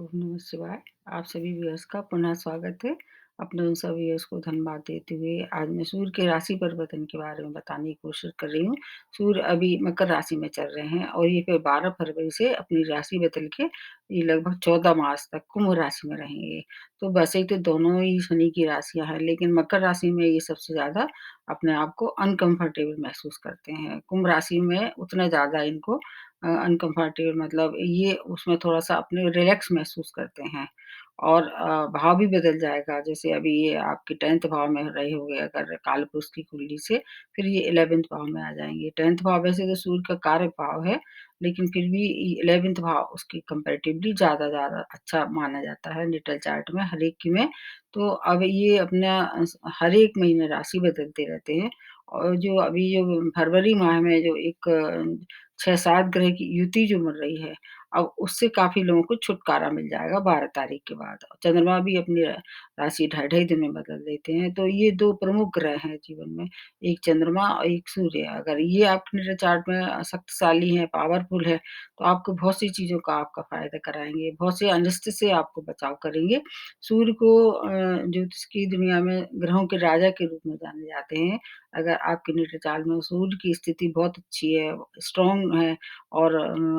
ओम नमः शिवाय। आप सभी व्यूअर्स का पुनः स्वागत है। अपने उन सभी व्यूअर्स को धन्यवाद देते हुए आज मैं सूर्य के राशि परिवर्तन के बारे में बताने की कोशिश कर रही हूँ। सूर्य अभी मकर राशि में चल रहे हैं और ये फिर 12 फरवरी से अपनी राशि बदल के ये लगभग 14 मार्च तक कुंभ राशि में रहेंगे। तो वैसे तो दोनों ही शनि की राशियाँ हैं, लेकिन मकर राशि में ये सबसे ज़्यादा अपने आप को अनकम्फर्टेबल महसूस करते हैं। कुंभ राशि में उतना ज़्यादा इनको अनकम्फर्टेबल मतलब ये उसमें थोड़ा-सा अपने रिलैक्स महसूस करते हैं और भाव भी बदल जाएगा। जैसे अभी ये आपके 10th भाव में रहे होंगे अगर कालपुरुष की कुंडली से, फिर ये 11th भाव में आ जाएँगे। 10th भाव वैसे तो सूर्य का कारक भाव है, लेकिन फिर भी 11th भाव उसके कंपैरेटिवली ज़्यादा अच्छा माना जाता है नेटल चार्ट में हर एक की में। तो अब ये अपना हर एक महीने राशि बदलते रहते हैं और जो अभी जो फरवरी माह में जो एक 6-7 ग्रह की युति जो मिल रही है, अब उससे काफ़ी लोगों को छुटकारा मिल जाएगा 12 तारीख के बाद। चंद्रमा भी अपनी राशि ढाई-ढाई दिन में बदल देते हैं, तो ये 2 प्रमुख ग्रह हैं जीवन में, एक चंद्रमा और एक सूर्य। अगर ये आपके चार्ट में शक्तिशाली हैं, पावरफुल है, तो आपको बहुत सी चीज़ों का आपका फ़ायदा कराएँगे, बहुत से अनिष्ट से आपको बचाव करेंगे। सूर्य को ज्योतिष की दुनिया में ग्रहों के राजा के रूप में जाने जाते हैं। अगर आपके नेत्र चार्ट में सूर्य की स्थिति बहुत अच्छी है, स्ट्रॉन्ग है और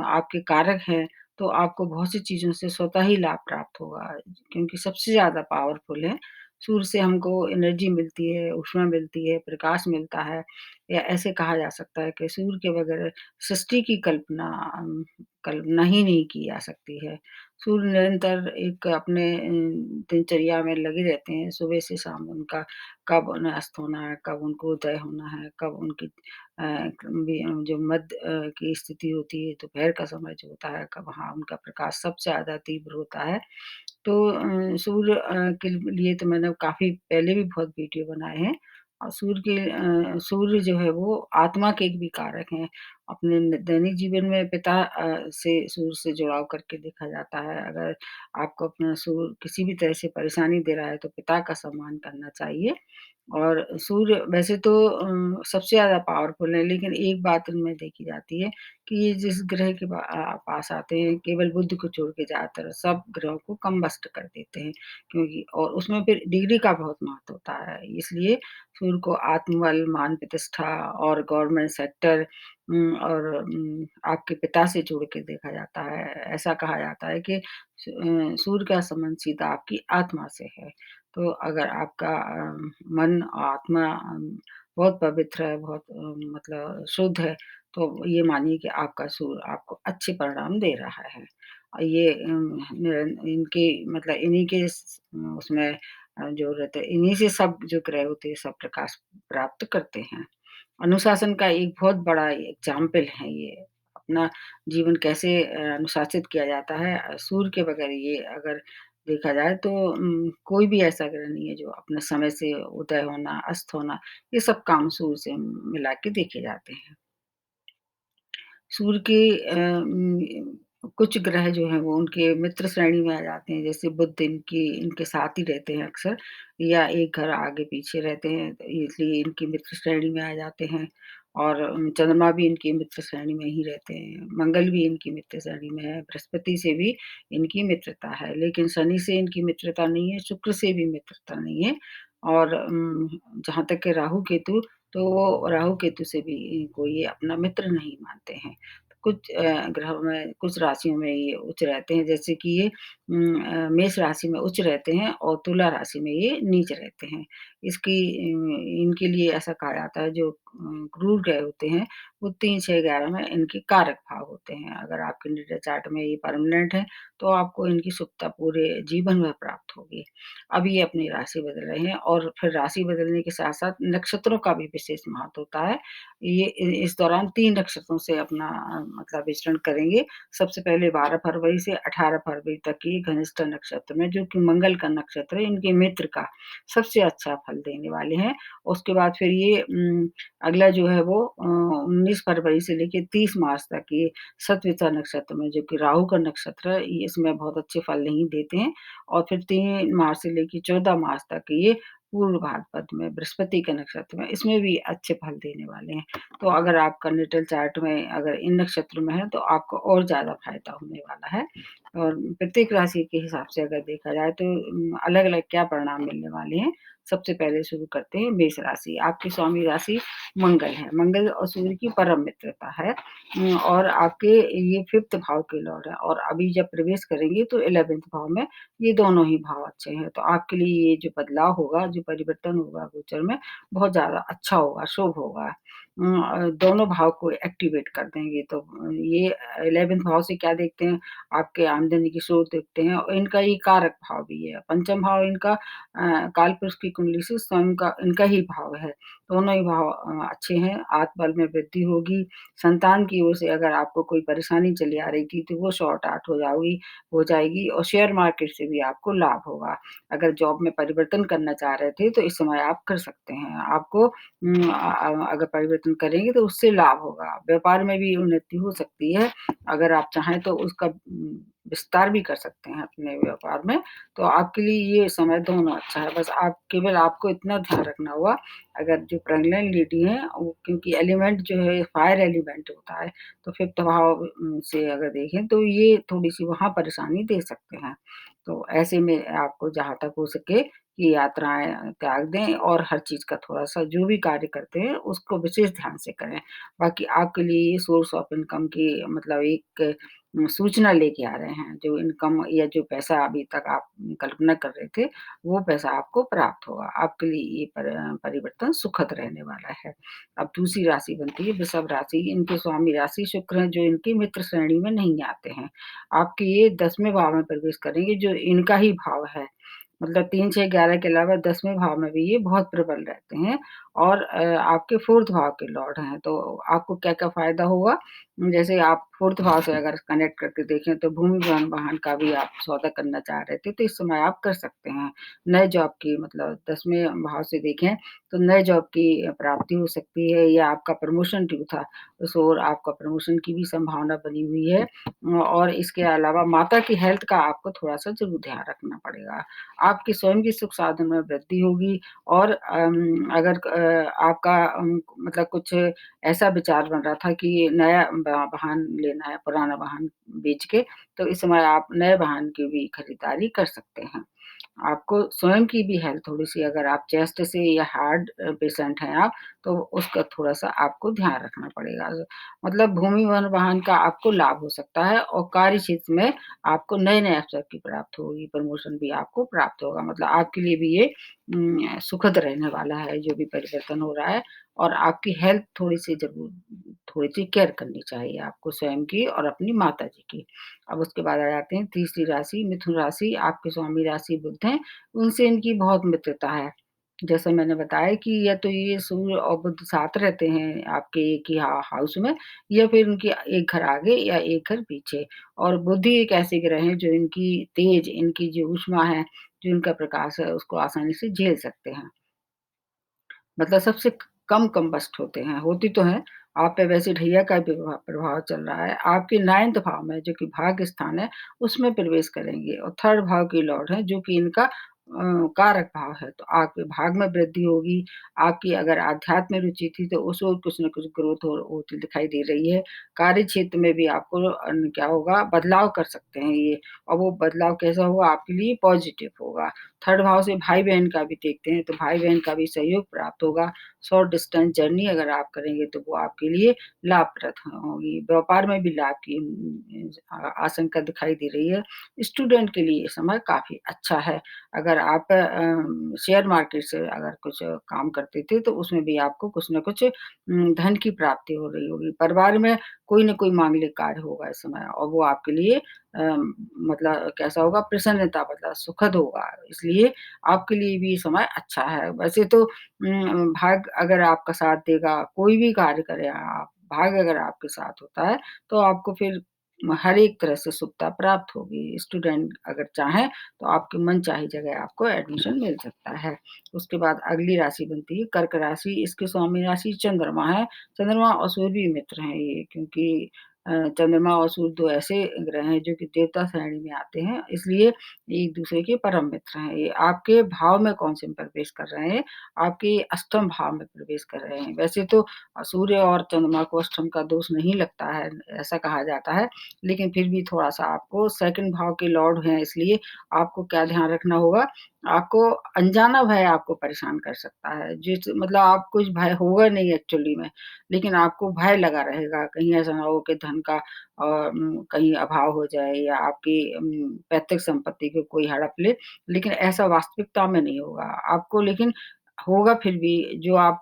आपके कारक हैं, तो आपको बहुत सी चीज़ों से स्वतः ही लाभ प्राप्त होगा क्योंकि सबसे ज़्यादा पावरफुल है। सूर्य से हमको एनर्जी मिलती है, ऊष्मा मिलती है, प्रकाश मिलता है या ऐसे कहा जा सकता है कि सूर्य के बगैर सृष्टि की कल्पना ही नहीं की जा सकती है। सूर्य निरंतर एक अपने दिनचर्या में लगे रहते हैं, सुबह से शाम उनका कब उन्हें अस्त होना है, कब उनको उदय होना है, कब उनकी जो मध्य की स्थिति होती है, दोपहर का समय जो होता है, कब हाँ, उनका प्रकाश सबसे ज़्यादा तीव्र होता है। तो सूर्य के लिए तो मैंने काफ़ी पहले भी बहुत वीडियो बनाए हैं और सूर्य जो है वो आत्मा के एक भी कारक हैं। अपने दैनिक जीवन में पिता से सूर्य से जुड़ाव करके देखा जाता है। अगर आपको अपना सूर्य किसी भी तरह से परेशानी दे रहा है, तो पिता का सम्मान करना चाहिए। और सूर्य वैसे तो सबसे ज़्यादा पावरफुल है, लेकिन एक बात उनमें देखी जाती है कि ये जिस ग्रह के पास आते हैं, केवल बुध को छोड़ के ज़्यादातर सब ग्रहों को कम्बस्ट कर देते हैं, क्योंकि और उसमें फिर डिग्री का बहुत महत्व होता है। इसलिए सूर्य को आत्मबल, मान प्रतिष्ठा और गवर्नमेंट सेक्टर और आपके पिता से जोड़ के देखा जाता है। ऐसा कहा जाता है कि सूर्य का संबंध सीधा आपकी आत्मा से है। तो अगर आपका मन और आत्मा बहुत पवित्र है, बहुत मतलब शुद्ध है, तो ये मानिए कि आपका सूर्य आपको अच्छे परिणाम दे रहा है। और ये इनके मतलब इन्हीं के उसमें जो रहते हैं, इन्हीं से सब जो ग्रह होते हैं, सब प्रकाश प्राप्त करते हैं। अनुशासन का एक बहुत बड़ा एग्ज़ाम्पल है ये। अपना जीवन कैसे अनुशासित किया जाता है सूर्य के बगैर ये अगर देखा जाए तो कोई भी ऐसा ग्रह नहीं है जो अपने समय से उदय होना, अस्त होना, ये सब काम सूर्य से मिला के देखे जाते हैं। सूर्य के कुछ ग्रह जो हैं वो उनके मित्र श्रेणी में आ जाते हैं, जैसे बुध इनके साथ ही रहते हैं अक्सर या एक घर आगे-पीछे रहते हैं, तो इसलिए इनकी मित्र श्रेणी में आ जाते हैं और चंद्रमा भी इनकी मित्र श्रेणी में ही रहते हैं, मंगल भी इनकी मित्र श्रेणी में है, बृहस्पति से भी इनकी मित्रता है, लेकिन शनि से इनकी मित्रता नहीं है, शुक्र से भी मित्रता नहीं है और जहाँ तक है राहु-केतु तो वो राहु-केतु से भी कोई ये अपना मित्र नहीं मानते हैं। कुछ ग्रहों में कुछ राशियों में ये उच्च रहते हैं जैसे कि ये मेष राशि में उच्च रहते हैं और तुला राशि में ये नीच रहते हैं। इनके लिए ऐसा कहा जाता है जो क्रूर ग्रह होते हैं वो 3, 6, 11 में इनके कारक भाव होते हैं। अगर आपके नेटल चार्ट में ये परमानेंट है तो आपको इनकी शुभता पूरे जीवन भर प्राप्त होगी। अब ये अपनी राशि बदल रहे हैं और फिर राशि बदलने के साथ-साथ नक्षत्रों का भी विशेष महत्व होता है। ये इस दौरान 3 नक्षत्रों से अपना मतलब विचरण करेंगे। सबसे पहले 12 फरवरी से 18 फरवरी तक ये घनिष्ठा नक्षत्र में जो कि मंगल का नक्षत्र है, इनके मित्र का सबसे अच्छा फल देने वाले हैं। उसके बाद फिर ये अगला जो है वो 19 फरवरी से लेके 30 मार्च तक ये शतभिषा नक्षत्र में जो कि राहु का नक्षत्र है, ये इसमें बहुत अच्छे फल नहीं देते हैं और फिर 3 मार्च से लेके 14 मार्च तक ये पूर्व भाद्रपद में, बृहस्पति के नक्षत्र में, इसमें भी अच्छे फल देने वाले हैं। तो अगर आपका नेटल चार्ट में अगर इन नक्षत्र में है, तो आपको और ज़्यादा फ़ायदा होने वाला है। और प्रत्येक राशि के हिसाब से अगर देखा जाए तो अलग-अलग क्या परिणाम मिलने वाले हैं। सबसे पहले शुरू करते हैं मेष राशि। आपकी स्वामी राशि मंगल है। मंगल और सूर्य की परम मित्रता है। और आपके ये 5th भाव के लॉर्ड हैं और अभी जब प्रवेश करेंगे तो 11th भाव में ये दोनों ही भाव अच्छे हैं। तो आपके लिए ये जो बदलाव होगा, जो परिवर्तन होगा गोचर में, बहुत ज़्यादा अच्छा होगा, शुभ होगा। दोनों भाव को एक्टिवेट कर देंगे। तो ये 11th भाव से क्या देखते हैं, आपके आमदनी के स्रोत देखते हैं और इनका ये कारक भाव भी है। पंचम भाव इनका कालपुरुष की कुंडली से स्वयं का इनका ही भाव है। दोनों ही भाव अच्छे हैं, आत्मबल में वृद्धि होगी। संतान की ओर से अगर आपको कोई परेशानी चली आ रही थी, तो वो सॉर्ट आउट हो जाएगी और शेयर मार्केट से भी आपको लाभ होगा। अगर जॉब में परिवर्तन करना चाह रहे थे, तो इस समय आप कर सकते हैं। आपको अगर परिवर्तन करेंगे तो उससे लाभ होगा। व्यापार में भी उन्नति हो सकती है, अगर आप चाहें तो उसका विस्तार भी कर सकते हैं अपने व्यापार में। तो आपके लिए ये समय दोनों अच्छा है, बस आप केवल आपको इतना ध्यान रखना होगा, अगर जो प्रेग्नेंट लेडी हैं वो क्योंकि एलिमेंट जो है फायर एलिमेंट होता है, तो 5th भाव से अगर देखें तो ये थोड़ी-सी वहाँ परेशानी दे सकते हैं। तो ऐसे में आपको जहाँ तक हो सके कि यात्राएँ त्याग दें और हर चीज़ का थोड़ा-सा जो भी कार्य करते हैं उसको विशेष ध्यान से करें। बाकी आपके लिए ये सोर्स ऑफ इनकम की मतलब एक सूचना लेके आ रहे हैं, जो इनकम या जो पैसा अभी तक आप कल्पना कर रहे थे, वो पैसा आपको प्राप्त होगा। आपके लिए ये परिवर्तन सुखद रहने वाला है। अब दूसरी राशि बनती है वृषभ राशि, इनके स्वामी राशि शुक्र हैं, जो इनकी मित्र श्रेणी में नहीं आते हैं। आपके ये 10वें भाव में प्रवेश करेंगे, जो इनका ही भाव है। मतलब 3, 6, 11 के अलावा 10वें भाव में भी ये बहुत प्रबल रहते हैं और आपके 4th भाव के लॉर्ड हैं। तो आपको क्या-क्या फ़ायदा होगा? जैसे आप 4th भाव से अगर कनेक्ट करके देखें तो भूमि, वन, वाहन का भी आप सौदा करना चाह रहे थे, तो इस समय आप कर सकते हैं। नए जॉब की मतलब 10वें भाव से देखें तो नए जॉब की प्राप्ति हो सकती है या आपका प्रमोशन ड्यू था, उस ओर आपका प्रमोशन की भी संभावना बनी हुई है। और इसके अलावा माता की हेल्थ का आपको थोड़ा-सा ज़रूर ध्यान रखना पड़ेगा। आपकी स्वयं की सुख साधन में वृद्धि होगी और अगर आपका मतलब कुछ ऐसा विचार बन रहा था कि नया वाहन लेना है, पुराना वाहन बेच के, तो इस समय आप नए वाहन की भी खरीदारी कर सकते हैं। आपको स्वयं की भी हेल्थ थोड़ी-सी अगर आप चेस्ट से या हार्ट पेशेंट हैं आप, तो उसका थोड़ा-सा आपको ध्यान रखना पड़ेगा। मतलब भूमि, वन, वाहन का आपको लाभ हो सकता है और कार्य क्षेत्र में आपको नए-नए अवसर की प्राप्त होगी, प्रमोशन भी आपको प्राप्त होगा। मतलब आपके लिए भी ये सुखद रहने वाला है, जो भी परिवर्तन हो रहा है और आपकी हेल्थ थोड़ी-सी ज़रूर थोड़ी-सी केयर करनी चाहिए आपको स्वयं की और अपनी माताजी की। अब उसके बाद आ जाते हैं तीसरी राशि, मिथुन राशि, आपके स्वामी राशि बुध हैं, उनसे इनकी बहुत मित्रता है। जैसा मैंने बताया कि या तो ये सूर्य और बुध साथ रहते हैं आपके एक ही हाउस में या फिर उनके एक घर आगे या एक घर पीछे और बुध ही एक ऐसे ग्रह हैं जो इनकी तेज, इनकी जो ऊष्मा है, जो इनका प्रकाश है, उसको आसानी से झेल सकते हैं। मतलब सबसे कम कंबस्ट होते हैं, होती तो हैं, आप पे वैसे ढैया का भी प्रभाव चल रहा है। आपके 9th भाव में जो कि भाग्य स्थान है, उसमें प्रवेश करेंगे और 3rd भाव के लॉर्ड हैं जो कि इनका कारक भाव है। तो आपके भाग में वृद्धि होगी, आपकी अगर आध्यात्म में रुचि थी तो उस ओर कुछ न कुछ ग्रोथ हो होती दिखाई दे रही है। कार्य क्षेत्र में भी आपको क्या होगा बदलाव कर सकते हैं ये और वो बदलाव कैसा होगा आपके लिए पॉजिटिव होगा। 3rd भाव से भाई-बहन का भी देखते हैं, तो भाई-बहन का भी सहयोग प्राप्त होगा। शॉर्ट डिस्टेंस जर्नी अगर आप करेंगे तो वो आपके लिए लाभप्रद होगी। व्यापार में भी लाभ की आशंका दिखाई दे रही है। स्टूडेंट के लिए ये समय काफ़ी अच्छा है। अगर आप शेयर मार्केट से अगर कुछ काम करते थे तो उसमें भी आपको कुछ न कुछ धन की प्राप्ति हो रही होगी। परिवार में कोई न कोई मांगलिक कार्य होगा इस समय और वो आपके लिए मतलब कैसा होगा प्रसन्नता मतलब सुखद होगा। इसलिए आपके लिए भी समय अच्छा है। वैसे तो भाग्य अगर आपका साथ देगा, कोई भी कार्य करें आप, भाग्य अगर आपके साथ होता है, तो आपको फिर हर एक तरह से सुविधा प्राप्त होगी। स्टूडेंट अगर चाहें, तो आपकी मनचाही जगह आपको एडमिशन मिल सकता है। उसके बाद अगली राशि बनती है कर्क राशि, इसके स्वामी राशि चंद्रमा है। चंद्रमा और सूर्य भी मित्र हैं ये क्योंकि चंद्रमा और सूर्य 2 ऐसे ग्रह हैं जो कि देवता श्रेणी में आते हैं, इसलिए एक-दूसरे के परम मित्र हैं। ये आपके भाव में कौन-से में प्रवेश कर रहे हैं, आपके अष्टम भाव में प्रवेश कर रहे हैं। वैसे तो सूर्य और चंद्रमा को अष्टम का दोष नहीं लगता है, ऐसा कहा जाता है, लेकिन फिर भी थोड़ा-सा आपको सेकंड भाव के लॉर्ड हैं, इसलिए आपको क्या ध्यान रखना होगा, आपको अनजाना भय आपको परेशान कर सकता है। जिस मतलब आप कुछ भय होगा नहीं एक्चुअली में, लेकिन आपको भय लगा रहेगा, कहीं ऐसा ना हो कि धन का कहीं अभाव हो जाए या आपकी पैतृक संपत्ति को कोई हड़प ले, लेकिन ऐसा वास्तविकता में नहीं होगा। आपको लेकिन होगा फिर भी जो आप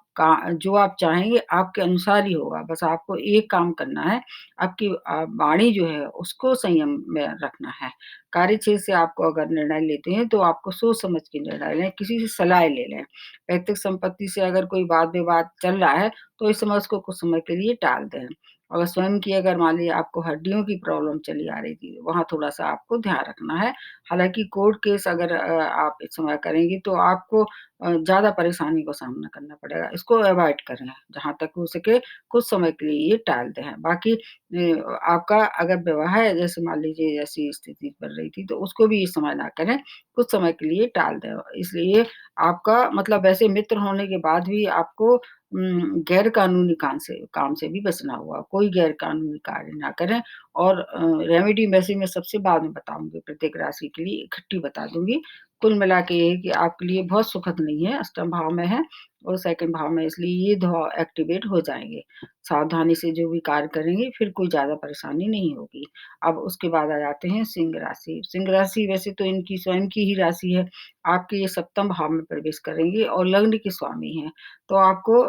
चाहेंगे आपके अनुसार ही होगा, बस आपको एक काम करना है, आपकी वाणी जो है उसको संयम में रखना है। कार्यक्षेत्र से आपको अगर निर्णय लेते हैं तो आपको सोच समझ के निर्णय लें, किसी से सलाह ले लें। पैतृक संपत्ति से अगर कोई वाद-विवाद चल रहा है, तो इस समय उसको कुछ समय के लिए टाल दें। और स्वयं की अगर मान लीजिए आपको हड्डियों की प्रॉब्लम चली आ रही थी, वहाँ थोड़ा-सा आपको ध्यान रखना है। हालाँकि कोर्ट केस अगर आप इस समय करेंगी तो आपको ज़्यादा परेशानी का सामना करना पड़ेगा। इसको अवॉइड करें, जहाँ तक हो सके कुछ समय के लिए ये टाल दें। बाकी आपका अगर विवाह है, जैसे मान लीजिए ऐसी स्थिति बन रही थी, तो उसको भी इस समय ना करें, कुछ समय के लिए टाल दें। इसलिए आपका मतलब वैसे मित्र होने के बाद भी आपको गैर कानूनी काम से भी बचना होगा। कोई गैर कानूनी कार्य ना करें और रेमेडी वैसे मैं सबसे बाद में बताऊँगी, प्रत्येक राशि के लिए इकट्ठी बता दूँगी। कुल मिला के ये है कि आपके लिए बहुत सुखद नहीं है, अष्टम भाव में है और सेकंड भाव में, इसलिए ये 2 एक्टिवेट हो जाएँगे। सावधानी से जो भी कार्य करेंगे, फिर कोई ज़्यादा परेशानी नहीं होगी। अब उसके बाद आ जाते हैं सिंह राशि। सिंह राशि वैसे तो इनकी स्वयं की ही राशि है। आपके ये सप्तम भाव में प्रवेश करेंगे और लग्न के स्वामी हैं। तो आपको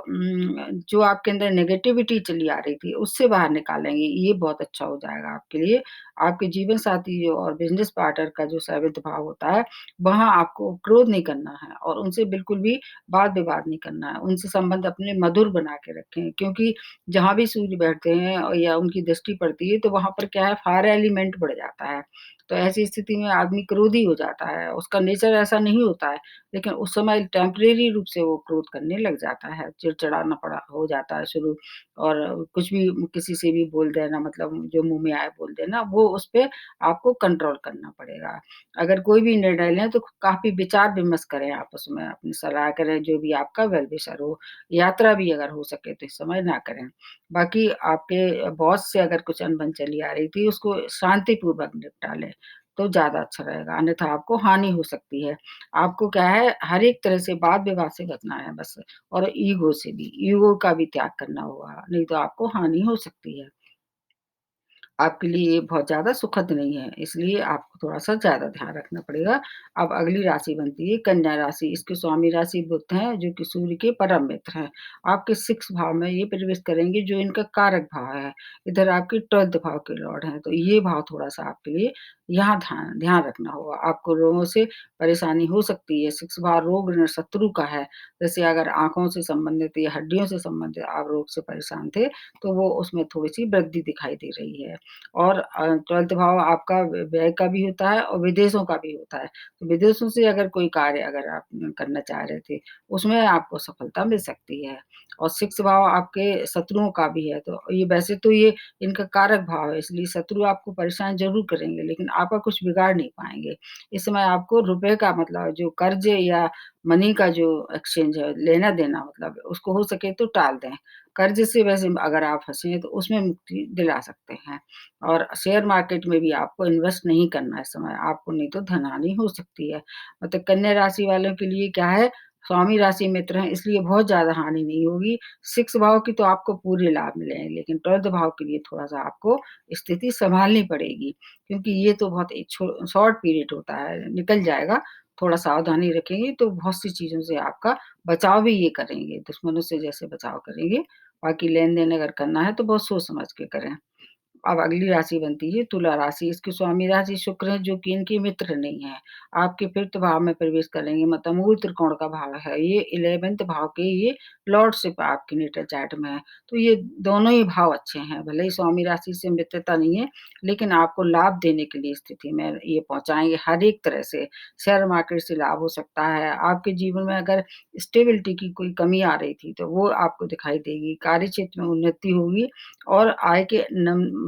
जो आपके अंदर नेगेटिविटी चली आ रही थी, उससे बाहर निकालेंगे, ये बहुत अच्छा हो जाएगा आपके लिए। आपके जीवन साथी जो और बिज़नेस पार्टनर का जो 7th भाव होता है, वहाँ आपको क्रोध नहीं करना है और उनसे बिल्कुल भी वाद-विवाद नहीं करना है। उनसे संबंध अपने मधुर बना के रखें, क्योंकि जहाँ भी सूर्य बैठते हैं या उनकी दृष्टि पड़ती है, तो वहाँ पर क्या है, फायर एलिमेंट बढ़ जाता है। तो ऐसी स्थिति में आदमी क्रोधी हो जाता है, उसका नेचर ऐसा नहीं होता है, लेकिन उस समय टेम्परेरी रूप से वो क्रोध करने लग जाता है, चिड़चिड़ाना पड़ा हो जाता है शुरू, और कुछ भी किसी से भी बोल देना, मतलब जो मुँह में आए बोल देना, वो उसपे आपको कंट्रोल करना पड़ेगा। अगर कोई भी निर्णय लें तो काफ़ी विचार-विमर्श करें आपस में, अपनी सलाह करें, जो भी आपका वेल विशर हो। यात्रा भी अगर हो सके तो इस समय ना करें। बाकी आपके बॉस से अगर कुछ अनबन चली आ रही थी, उसको शांतिपूर्वक निपटा लें, तो ज़्यादा अच्छा रहेगा, अन्यथा आपको हानि हो सकती है। आपको क्या है, हर एक तरह से वाद-विवाद से बचना है बस, और ईगो से भी, ईगो का भी त्याग करना होगा, नहीं तो आपको हानि हो सकती है। आपके लिए ये बहुत ज़्यादा सुखद नहीं है, इसलिए आपको थोड़ा-सा ज़्यादा ध्यान रखना पड़ेगा। अब अगली राशि बनती है कन्या राशि, इसके स्वामी राशि बुध हैं, जो कि सूर्य के परम मित्र हैं। आपके 6th भाव में ये प्रवेश करेंगे, जो इनका कारक भाव है। इधर आपके 12th भाव के लॉर्ड हैं, तो ये भाव थोड़ा-सा आपके लिए यहाँ ध्यान ध्यान रखना होगा। आपको रोगों से परेशानी हो सकती है, 6th भाव रोग ऋण शत्रु का है। जैसे अगर आँखों से संबंधित या हड्डियों से संबंधित आप रोग से परेशान थे, तो वो उसमें थोड़ी-सी वृद्धि दिखाई दे रही है। और 12th भाव आपका व्यय का भी होता है और विदेशों का भी होता है। तो विदेशों से अगर कोई कार्य अगर आप करना चाह रहे थे, उसमें आपको सफलता मिल सकती है। और 6th भाव आपके शत्रुओं का भी है, तो ये वैसे तो ये इनका कारक भाव है, इसलिए शत्रु आपको परेशान ज़रूर करेंगे, लेकिन आपका कुछ बिगाड़ नहीं पाएँगे। इस समय आपको रुपए का मतलब जो कर्ज़ या मनी का जो एक्सचेंज है, लेना-देना मतलब उसको हो सके तो टाल दें। कर्ज़ से वैसे अगर आप फँसे हैं, तो उसमें मुक्ति दिला सकते हैं। और शेयर मार्केट में भी आपको इन्वेस्ट नहीं करना है इस समय, आपको नहीं तो धनहानि हो सकती है। मतलब कन्या राशि वालों के लिए क्या है, स्वामी राशि मित्र हैं, इसलिए बहुत ज़्यादा हानि नहीं होगी। 6 भाव की तो आपको पूरे लाभ मिलेंगे, लेकिन 12th भाव के लिए थोड़ा-सा आपको स्थिति सँभालनी पड़ेगी, क्योंकि ये तो बहुत एक शॉर्ट पीरियड होता है, निकल जाएगा। थोड़ा सावधानी रखेंगे तो बहुत सी चीज़ों से आपका बचाव भी ये करेंगे, दुश्मनों से जैसे बचाव करेंगे। बाकी लेन-देन अगर करना है तो बहुत सोच समझ के करें। अब अगली राशि बनती है तुला राशि, इसकी स्वामी राशि शुक्र है, जो कि इनके मित्र नहीं है। आपके 5th भाव में प्रवेश करेंगे, मतलब मूल त्रिकोण का भाव है ये, 11th भाव के ये लॉर्डशिप आपकी नेटल चार्ट में है। तो ये दोनों ही भाव अच्छे हैं, भले ही स्वामी राशि से मित्रता नहीं है, लेकिन आपको लाभ देने के लिए स्थिति में ये पहुँचाएँगे हर एक तरह से। शेयर मार्केट से लाभ हो सकता है, आपके जीवन में अगर स्टेबिलिटी की कोई कमी आ रही थी, तो वो आपको दिखाई देगी। कार्यक्षेत्र में उन्नति होगी और आय के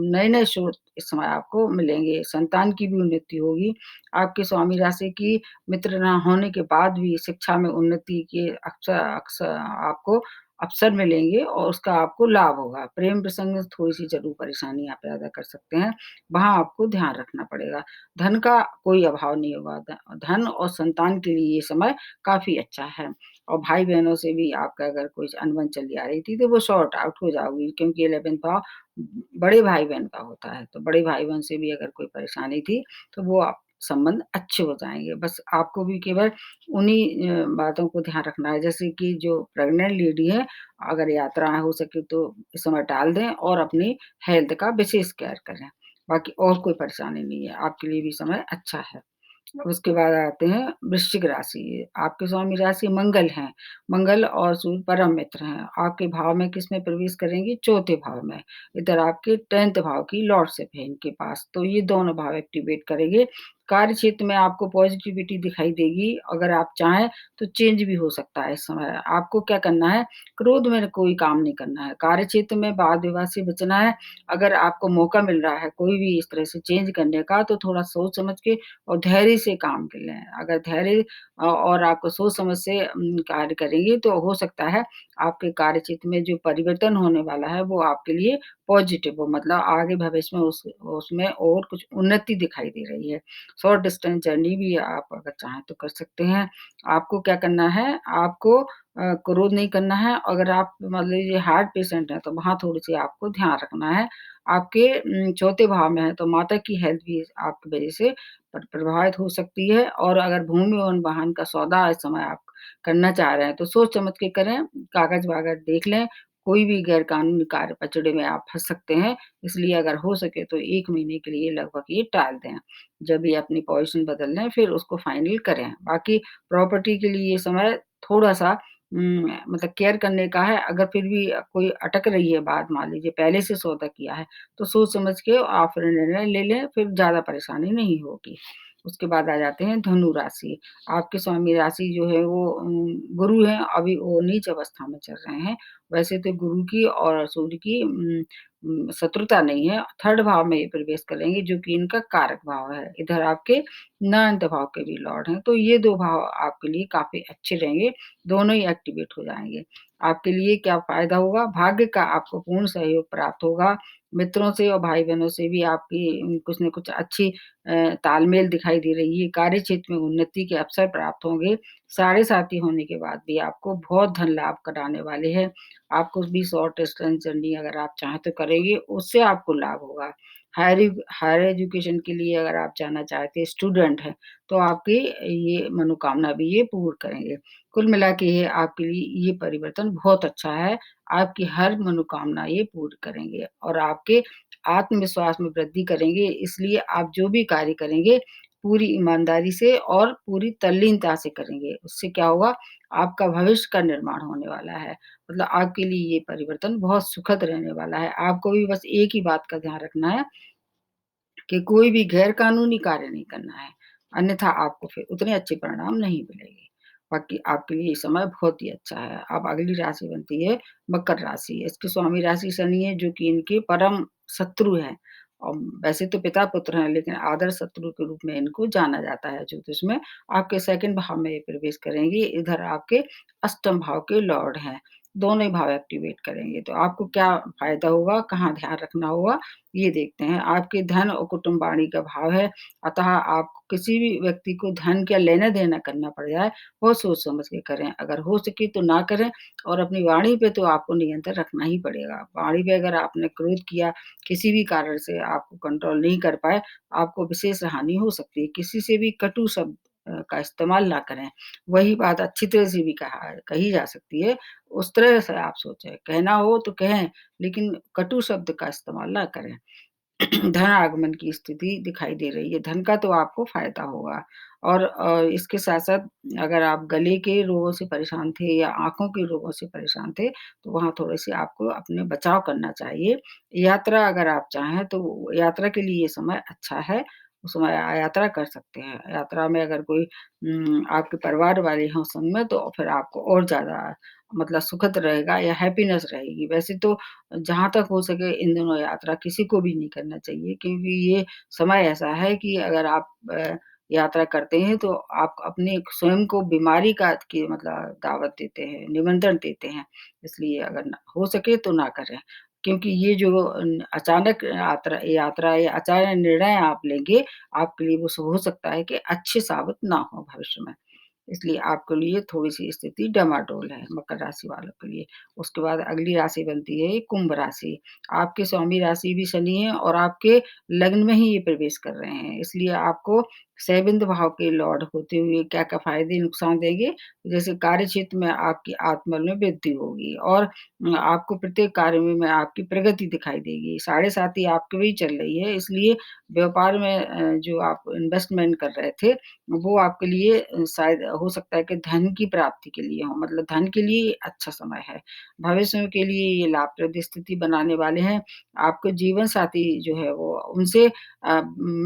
नए-नए स्रोत इस समय आपको मिलेंगे, संतान की भी उन्नति होगी। आपके स्वामी राशि की मित्र ना होने के बाद भी शिक्षा में उन्नति के अक्सर आपको अवसर मिलेंगे और उसका आपको लाभ होगा। प्रेम प्रसंग में थोड़ी-सी ज़रूर परेशानी आप पैदा कर सकते हैं, वहाँ आपको ध्यान रखना पड़ेगा। धन का कोई अभाव नहीं होगा, धन और संतान के लिए ये समय काफ़ी अच्छा है। और भाई-बहनों से भी आपका अगर कोई अनबन चली आ रही थी, तो वो सॉर्ट आउट हो जाओगी क्योंकि 11th भाव बड़े भाई-बहन का होता है, तो बड़े भाई-बहन से भी अगर कोई परेशानी थी, तो वो आप संबंध अच्छे हो जाएँगे। बस आपको भी केवल उन्हीं बातों को ध्यान रखना है, जैसे कि जो प्रेग्नेंट लेडी है, अगर यात्राएँ हो सके तो इस समय टाल दें और अपनी हेल्थ का विशेष केयर करें। बाकी और कोई परेशानी नहीं है, आपके लिए भी समय अच्छा है। उसके बाद आते हैं वृश्चिक राशि। आपके स्वामी राशि मंगल हैं। मंगल और सूर्य परम मित्र हैं। आपके भाव में किसमें प्रवेश करेंगे? चौथे भाव में। इधर आपके 10th भाव की लॉर्डशिप है इनके पास, तो ये दोनों भाव एक्टिवेट करेंगे। कार्य क्षेत्र में आपको पॉजिटिविटी दिखाई देगी। अगर आप चाहें तो चेंज भी हो सकता है इस समय। आपको क्या करना है? क्रोध में कोई काम नहीं करना है। कार्य क्षेत्र में वाद-विवाद से बचना है। अगर आपको मौका मिल रहा है कोई भी इस तरह से चेंज करने का, तो थोड़ा सोच समझ के और धैर्य से काम कर लें। अगर धैर्य और आपको सोच समझ से कार्य करेंगे तो हो सकता है आपके कार्यक्षेत्र में जो परिवर्तन होने वाला है वो आपके लिए पॉजिटिव हो, मतलब आगे भविष्य में उसमें और कुछ उन्नति दिखाई दे रही है। शॉर्ट डिस्टेंस जर्नी भी आप अगर चाहें तो कर सकते हैं। आपको क्या करना है, आपको क्रोध नहीं करना है। अगर आप मान लीजिए हार्ट पेशेंट हैं तो वहाँ थोड़ी-सी आपको ध्यान रखना है। आपके चौथे भाव में है तो माता की हेल्थ भी आपकी वजह से प्रभावित हो सकती है। और अगर भूमि और वाहन का सौदा इस समय आप करना चाह रहे हैं तो सोच समझ के करें, कागज़-वागज़ देख लें, कोई भी गैर-कानूनी कार्य पचड़े में आप फँस सकते हैं, इसलिए अगर हो सके तो 1 महीने के लिए लगभग ये टाल दें। जब भी अपनी पोज़ीशन बदल लें फिर उसको फाइनल करें। बाकी प्रॉपर्टी के लिए ये समय थोड़ा-सा मतलब केयर करने का है। अगर फिर भी कोई अटक रही है बात, मान लीजिए पहले से सौदा किया है, तो सोच समझ के आप फिर निर्णय ले लें, फिर ज़्यादा परेशानी नहीं होगी। उसके बाद आ जाते हैं धनु राशि। आपके स्वामी राशि जो है वो गुरु हैं, अभी वो नीच अवस्था में चल रहे हैं। वैसे तो गुरु की और सूर्य की शत्रुता नहीं है, 3rd भाव में ये प्रवेश करेंगे जो कि इनका कारक भाव है। इधर आपके 9th भाव के भी लॉर्ड हैं, तो ये 2 भाव आपके लिए काफ़ी अच्छे रहेंगे, दोनों ही एक्टिवेट हो जाएँगे। आपके लिए क्या फ़ायदा होगा? भाग्य का आपको पूर्ण सहयोग प्राप्त होगा। मित्रों से और भाई-बहनों से भी आपकी कुछ न कुछ अच्छी तालमेल दिखाई दे रही है। कार्य क्षेत्र में उन्नति के अवसर प्राप्त होंगे। साढ़े साथी होने के बाद भी आपको बहुत धन लाभ कराने वाले हैं। आपको भी शॉर्ट डिस्टेंस जर्नी अगर आप चाहें तो करेंगे, उससे आपको लाभ होगा। हायर एजुकेशन के लिए अगर आप जाना चाहते हैं, स्टूडेंट हैं, तो आपकी ये मनोकामना भी ये पूर्ण करेंगे। कुल मिला के ये आपके लिए ये परिवर्तन बहुत अच्छा है। आपकी हर मनोकामना ये पूर्ण करेंगे और आपके आत्मविश्वास में वृद्धि करेंगे। इसलिए आप जो भी कार्य करेंगे, पूरी ईमानदारी से और पूरी तल्लीनता से करेंगे। उससे क्या होगा, आपका भविष्य का निर्माण होने वाला है। मतलब आपके लिए ये परिवर्तन बहुत सुखद रहने वाला है। आपको भी बस एक ही बात का ध्यान रखना है कि कोई भी गैर कानूनी कार्य नहीं करना है, अन्यथा आपको फिर उतने अच्छे परिणाम नहीं मिलेंगे। बाकी आपके लिए ये समय बहुत ही अच्छा है। अब अगली राशि बनती है मकर राशि। इसके स्वामी राशि शनि है जो कि इनके परम शत्रु हैं। और वैसे तो पिता-पुत्र हैं लेकिन आदर्श शत्रु के रूप में इनको जाना जाता है ज्योतिष में। आपके 2nd भाव में ये प्रवेश करेंगे, इधर आपके अष्टम भाव के लॉर्ड हैं। दोनों ही भाव एक्टिवेट करेंगे, तो आपको क्या फ़ायदा होगा, कहाँ ध्यान रखना होगा, ये देखते हैं। आपके धन और कुटुंब वाणी का भाव है, अतः आपको किसी भी व्यक्ति को धन का लेना-देना करना पड़ जाए, बहुत सोच समझ के करें। अगर हो सके तो ना करें और अपनी वाणी पे तो आपको नियंत्रण रखना ही पड़ेगा। वाणी पे अगर आपने क्रोध किया, किसी भी कारण से आपको कंट्रोल नहीं कर पाए, आपको विशेष हानि हो सकती है। किसी से भी कटु शब्द का इस्तेमाल ना करें। वही बात अच्छी तरह से भी कही जा सकती है, उस तरह से आप सोचें। कहना हो तो कहें, लेकिन कटु शब्द का इस्तेमाल ना करें। धन आगमन की स्थिति दिखाई दे रही है, धन का तो आपको फ़ायदा होगा। और इसके साथ-साथ अगर आप गले के रोगों से परेशान थे या आँखों के रोगों से परेशान थे, तो वहाँ थोड़े-से आपको अपने बचाव करना चाहिए। यात्रा अगर आप चाहें तो यात्रा के लिए ये समय अच्छा है, उस समय यात्रा कर सकते हैं। यात्रा में अगर कोई आपके परिवार वाले हों संग में तो फिर आपको और ज़्यादा मतलब सुखद रहेगा या हैप्पीनेस रहेगी। वैसे तो जहाँ तक हो सके इन दिनों यात्रा किसी को भी नहीं करना चाहिए क्योंकि ये समय ऐसा है कि अगर आप यात्रा करते हैं तो आप अपने स्वयं को बीमारी का की मतलब दावत देते हैं, निमंत्रण देते हैं। इसलिए अगर न हो सके तो ना करें। क्योंकि ये जो अचानक यात्रा या अचानक निर्णय आप लेंगे, आपके लिए वो हो सकता है कि अच्छे साबित ना हो भविष्य में। इसलिए आपके लिए थोड़ी-सी स्थिति डामाडोल है, मकर राशि वालों के लिए। उसके बाद अगली राशि बनती है कुंभ राशि। आपके स्वामी राशि भी शनि है और आपके लग्न में ही ये प्रवेश कर रहे हैं। इसलिए आपको सेवंथ भाव के लॉर्ड होते हुए क्या-क्या फ़ायदे नुकसान देंगे, जैसे कार्यक्षेत्र में आपकी आत्मबल में वृद्धि होगी और आपको प्रत्येक कार्य में आपकी प्रगति दिखाई देगी। साढ़े साती आपकी भी चल रही है, इसलिए व्यापार में जो आप इन्वेस्टमेंट कर रहे थे, वो आपके लिए शायद हो सकता है कि धन की प्राप्ति के लिए हो, मतलब धन के लिए अच्छा समय है। भविष्य के लिए ये लाभप्रद स्थिति बनाने वाले हैं। आपके जीवन साथी जो है वो उनसे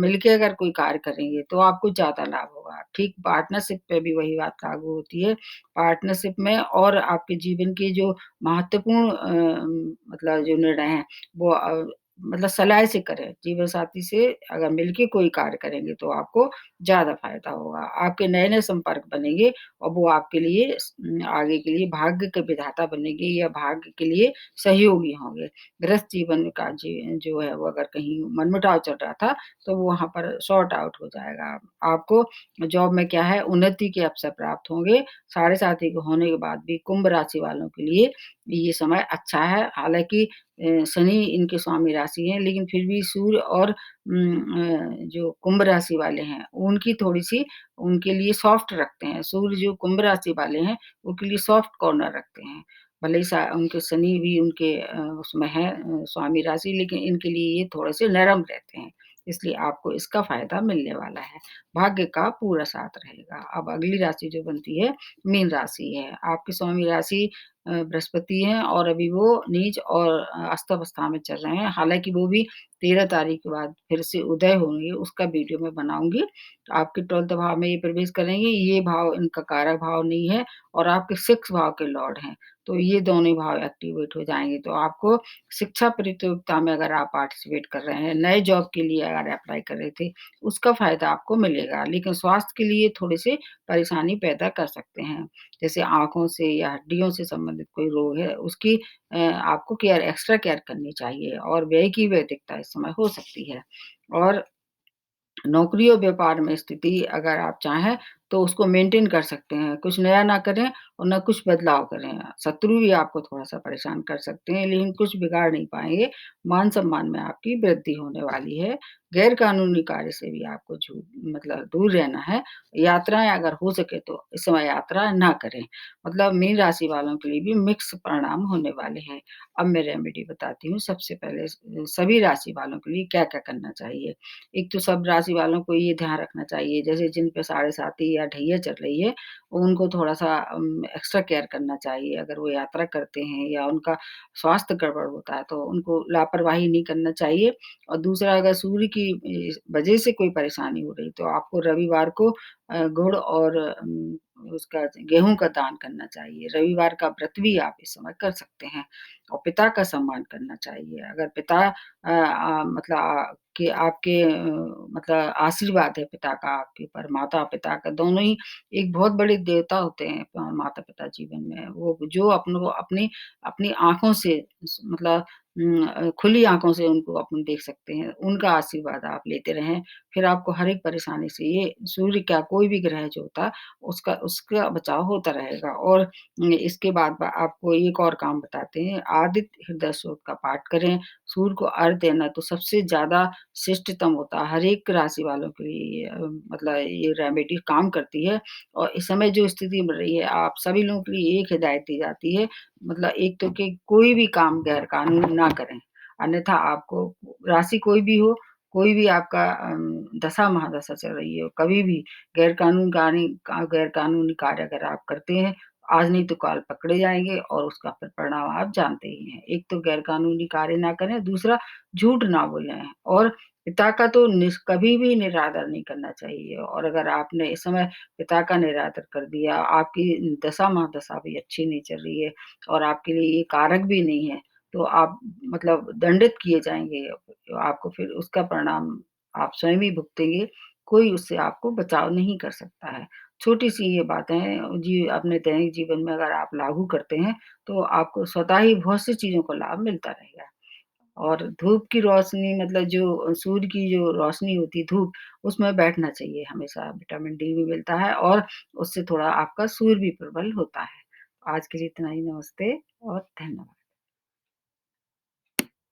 मिलके अगर कोई कार्य करेंगे तो आपको ज़्यादा लाभ होगा। ठीक पार्टनरशिप पे भी वही बात लागू होती है। पार्टनरशिप में और आपके जीवन के जो महत्वपूर्ण मतलब जो निर्णय हैं वो मतलब सलाह से करें। जीवन साथी से अगर मिलके कोई कार्य करेंगे तो आपको ज़्यादा फ़ायदा होगा। आपके नए-नए संपर्क बनेंगे और वो आपके लिए आगे के लिए भाग्य के विधाता बनेंगे या भाग्य के लिए सहयोगी होंगे। गृहस्थ जीवन का जो है वो अगर कहीं मनमुटाव चल रहा था, तो वो वहाँ पर सॉर्ट आउट हो जाएगा। आपको जॉब में क्या है उन्नति के अवसर प्राप्त होंगे। साढ़े साथी के होने के बाद भी कुंभ राशि वालों के लिए ये समय अच्छा है। हालाँकि शनि इनके स्वामी राशि हैं, लेकिन फिर भी सूर्य और जो कुंभ राशि वाले हैं, उनकी थोड़ी-सी उनके लिए सॉफ्ट रखते हैं। सूर्य जो कुंभ राशि वाले हैं, उनके लिए सॉफ्ट कॉर्नर रखते हैं। भले ही उनके शनि भी उनके उसमें है स्वामी राशि, लेकिन इनके लिए ये थोड़े-से नरम रहते हैं। इसलिए आपको इसका फ़ायदा मिलने वाला है। भाग्य का पूरा साथ रहेगा। अब अगली राशि जो बनती है, मीन राशि है। आपकी स्वामी राशि बृहस्पति हैं और अभी वो नीच और अस्त अवस्था में चल रहे हैं। हालाँकि वो भी 13 तारीख के बाद फिर से उदय होंगे, उसका वीडियो मैं बनाऊँगी। आपके 12th भाव में ये प्रवेश करेंगे, ये भाव इनका कारक भाव नहीं है और आपके 6 भाव के लॉर्ड हैं, तो ये दोनों भाव एक्टिवेट हो जाएँगे। तो आपको शिक्षा प्रतियोगिता में अगर आप पार्टिसिपेट कर रहे हैं, नए जॉब के लिए अगर अप्लाई कर रहे थे, उसका फ़ायदा आपको मिलेगा। लेकिन स्वास्थ्य के लिए थोड़ी-सी परेशानी पैदा कर सकते हैं। जैसे आँखों से या हड्डियों से संबंधित कोई रोग है, उसकी आपको एक्स्ट्रा केयर करनी चाहिए और व्यय की भी अधिकता इस समय हो सकती है। और नौकरी और व्यापार में स्थिति अगर आप चाहें तो उसको मेंटेन कर सकते हैं। कुछ नया ना करें और ना कुछ बदलाव करें। शत्रु भी आपको थोड़ा-सा परेशान कर सकते हैं, लेकिन कुछ बिगाड़ नहीं पाएँगे। मान-सम्मान में आपकी वृद्धि होने वाली है। गैर कानूनी कार्य से भी आपको मतलब दूर रहना है। यात्राएँ अगर हो सके तो इस समय यात्रा ना करें। मतलब मीन राशि वालों के लिए भी मिक्स परिणाम होने वाले हैं। अब मैं रेमेडी बताती हूँ। सबसे पहले सभी राशि वालों के लिए क्या-क्या करना चाहिए। एक तो सब राशि वालों को ये ध्यान रखना चाहिए, जैसे जिन पे साढ़े साती या ढैया चल रही है, उनको थोड़ा-सा एक्स्ट्रा केयर करना चाहिए। अगर वो यात्रा करते हैं या उनका स्वास्थ्य गड़बड़ होता है, तो उनको लापरवाही नहीं करना चाहिए। और दूसरा अगर सूर्य की वजह से कोई परेशानी हो रही, तो आपको रविवार को गुड़ और उसका गेहूँ का दान करना चाहिए। रविवार का व्रत भी आप इस समय कर सकते हैं और पिता का सम्मान करना चाहिए। अगर पिता मतलब कि आपके मतलब आशीर्वाद है पिता का आपके ऊपर, माता-पिता का दोनों ही एक बहुत बड़े देवता होते हैं माता-पिता जीवन में। वो जो अपनों को अपनी अपनी आँखों से मतलब खुली आँखों से उनको अपन देख सकते हैं। उनका आशीर्वाद आप लेते रहें, फिर आपको हर एक परेशानी से ये सूर्य क्या कोई भी ग्रह जो होता है, उसका उसका बचाव होता रहेगा। और इसके बाद आपको एक और काम बताते हैं, आदित्य हृदय स्तोत्र का पाठ करें, सूर्य को अर्घ देना तो सबसे ज़्यादा श्रेष्ठतम होता है। हर एक राशि वालों के लिए मतलब ये रेमेडी काम करती है और इस समय जो स्थिति बन रही है, आप सभी लोगों के लिए एक हिदायत दी जाती है, मतलब एक तो कि कोई भी काम गैर कानूनी ना करें, अन्यथा आपको राशि कोई भी आपका दशा-महादशा चल रही है, कभी भी गैर कानूनी कार्य अगर आप करते हैं, आज नहीं तो कल पकड़े जाएँगे और उसका फिर परिणाम आप जानते ही हैं। एक तो गैर कानूनी कार्य ना करें, दूसरा झूठ ना बोलें और पिता का तो कभी भी निरादर नहीं करना चाहिए और अगर आपने इस समय पिता का निरादर कर दिया, आपकी दशा-महादशा भी अच्छी नहीं चल रही है और आपके लिए ये कारक भी नहीं है, तो आप मतलब दंडित किए जाएँगे। आपको फिर उसका परिणाम आप स्वयं ही भुगतेंगे, कोई उससे आपको बचाव नहीं कर सकता है। छोटी-सी ये बातें हैं अपने दैनिक जीवन में अगर आप लागू करते हैं, तो आपको स्वतः ही बहुत सी चीज़ों का लाभ मिलता रहेगा। और धूप की रोशनी मतलब जो सूर्य की जो रोशनी होती है धूप, उसमें बैठना चाहिए हमेशा, विटामिन डी भी मिलता है और उससे थोड़ा आपका सूर्य भी प्रबल होता है। आज के लिए इतना ही, नमस्ते और धन्यवाद।